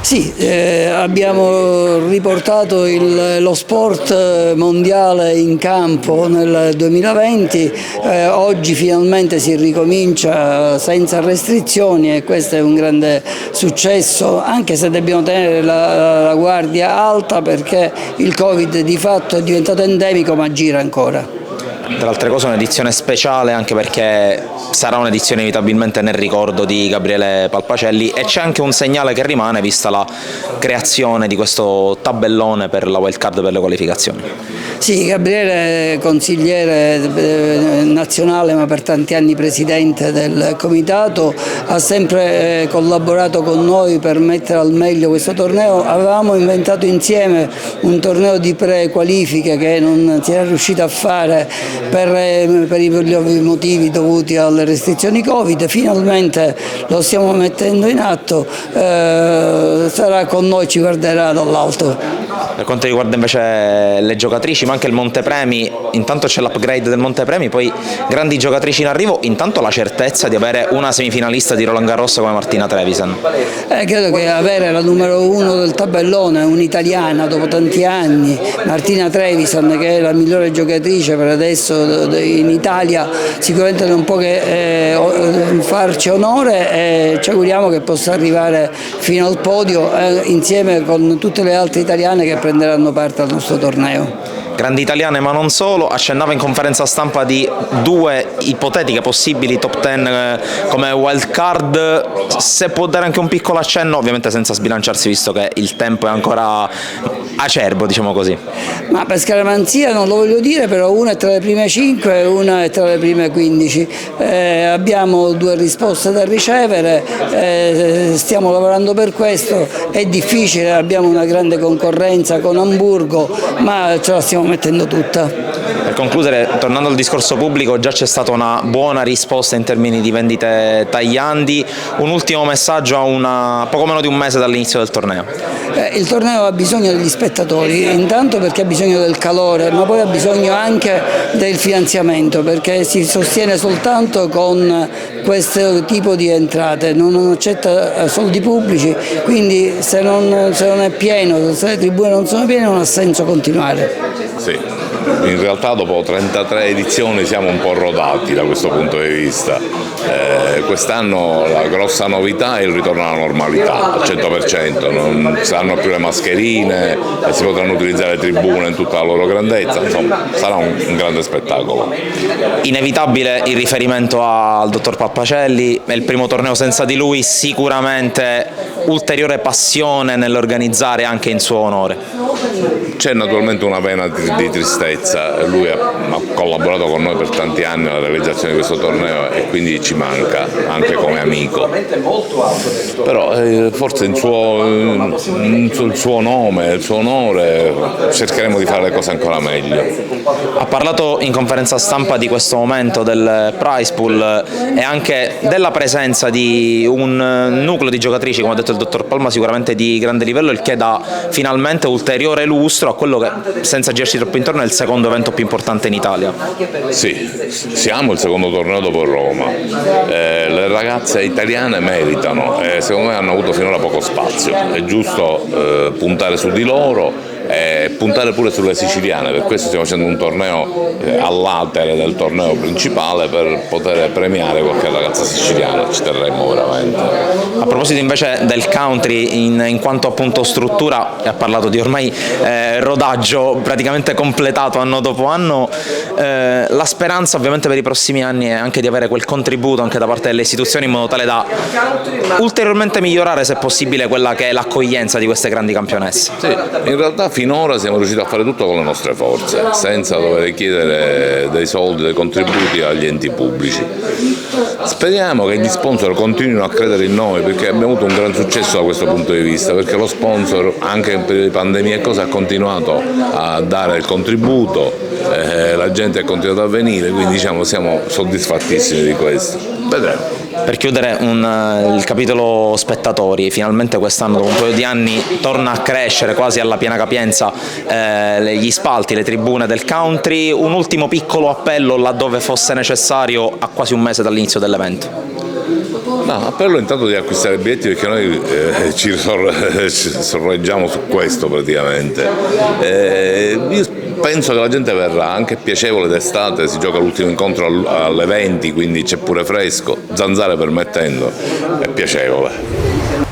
Sì, abbiamo riportato lo sport mondiale in campo nel 2020, oggi finalmente si ricomincia senza restrizioni e questo è un grande successo, anche se dobbiamo tenere la guardia alta perché il Covid di fatto è diventato endemico ma gira ancora. Tra altre cose un'edizione speciale anche perché sarà un'edizione inevitabilmente nel ricordo di Gabriele Palpacelli e c'è anche un segnale che rimane vista la creazione di questo tabellone per la wild card per le qualificazioni. Sì, Gabriele è consigliere nazionale ma per tanti anni presidente del comitato, ha sempre collaborato con noi per mettere al meglio questo torneo. Avevamo inventato insieme un torneo di pre-qualifiche che non si era riuscito a fare per i ovvi motivi dovuti alle restrizioni Covid. Finalmente lo stiamo mettendo in atto, sarà con noi, ci guarderà dall'alto. Per quanto riguarda invece le giocatrici, ma anche il montepremi, intanto c'è l'upgrade del montepremi, poi grandi giocatrici in arrivo, intanto la certezza di avere una semifinalista di Roland Garros come Martina Trevisan. Credo che avere la numero uno del tabellone, un'italiana dopo tanti anni, Martina Trevisan, che è la migliore giocatrice per adesso in Italia, sicuramente non può che farci onore e ci auguriamo che possa arrivare fino al podio insieme con tutte le altre italiane che prenderanno parte al nostro torneo. Grandi italiane ma non solo, accennava in conferenza stampa di due ipotetiche possibili top 10 come wild card, se può dare anche un piccolo accenno, ovviamente senza sbilanciarsi visto che il tempo è ancora acerbo, diciamo così. Ma per scaramanzia non lo voglio dire, però una è tra le prime 5 e una è tra le prime 15. Abbiamo due risposte da ricevere, stiamo lavorando per questo, è difficile, abbiamo una grande concorrenza con Amburgo, ma ce la stiamo mettendo tutta. Per concludere, tornando al discorso pubblico, già c'è stata una buona risposta in termini di vendite tagliandi, un ultimo messaggio a poco meno di un mese dall'inizio del torneo. Il torneo ha bisogno degli spettatori, intanto perché ha bisogno del calore, ma poi ha bisogno anche del finanziamento, perché si sostiene soltanto con questo tipo di entrate, non accetta soldi pubblici, quindi se non è pieno, se le tribune non sono piene non ha senso continuare. Sì, in realtà dopo 33 edizioni siamo un po' rodati da questo punto di vista. Quest'anno la grossa novità è il ritorno alla normalità al 100%, non saranno più le mascherine e si potranno utilizzare le tribune in tutta la loro grandezza, insomma sarà un grande spettacolo. Inevitabile il riferimento al dottor Palpacelli, è il primo torneo senza di lui, sicuramente ulteriore passione nell'organizzare anche in suo onore. C'è naturalmente una vena di tristezza, lui ha collaborato con noi per tanti anni alla realizzazione di questo torneo e quindi ci manca anche come amico, però forse il suo nome, il suo onore cercheremo di fare le cose ancora meglio. Ha parlato in conferenza stampa di questo momento del prize pool e anche della presenza di un nucleo di giocatrici, come ha detto il dottor Palma, sicuramente di grande livello, il che dà finalmente ulteriore lustro a quello che, senza girarci troppo intorno, è il secondo evento più importante in Italia. Sì, siamo il secondo torneo dopo Roma, le ragazze italiane meritano e secondo me hanno avuto finora poco spazio, è giusto puntare su di loro e puntare pure sulle siciliane, per questo stiamo facendo un torneo all'atere del torneo principale per poter premiare qualche ragazza siciliana, ci terremmo veramente. A proposito invece del country in quanto appunto struttura, ha parlato di ormai rodaggio praticamente completato anno dopo anno, la speranza ovviamente per i prossimi anni è anche di avere quel contributo anche da parte delle istituzioni in modo tale da ulteriormente migliorare se possibile quella che è l'accoglienza di queste grandi campionesse. Sì, in realtà finora siamo riusciti a fare tutto con le nostre forze, senza dover chiedere dei soldi, dei contributi agli enti pubblici. Speriamo che gli sponsor continuino a credere in noi, perché abbiamo avuto un gran successo da questo punto di vista, perché lo sponsor anche in periodo di pandemia e cose ha continuato a dare il contributo, la gente è continuata a venire, quindi diciamo siamo soddisfattissimi di questo. Vedremo. Per chiudere il capitolo spettatori, finalmente quest'anno dopo un paio di anni torna a crescere quasi alla piena capienza gli spalti, le tribune del country, un ultimo piccolo appello laddove fosse necessario a quasi un mese dall'inizio dell'evento. No, appello intanto di acquistare i biglietti perché noi ci sorreggiamo su questo praticamente. Io penso che la gente verrà, anche è piacevole d'estate, si gioca l'ultimo incontro alle 20, quindi c'è pure fresco, zanzare permettendo, è piacevole.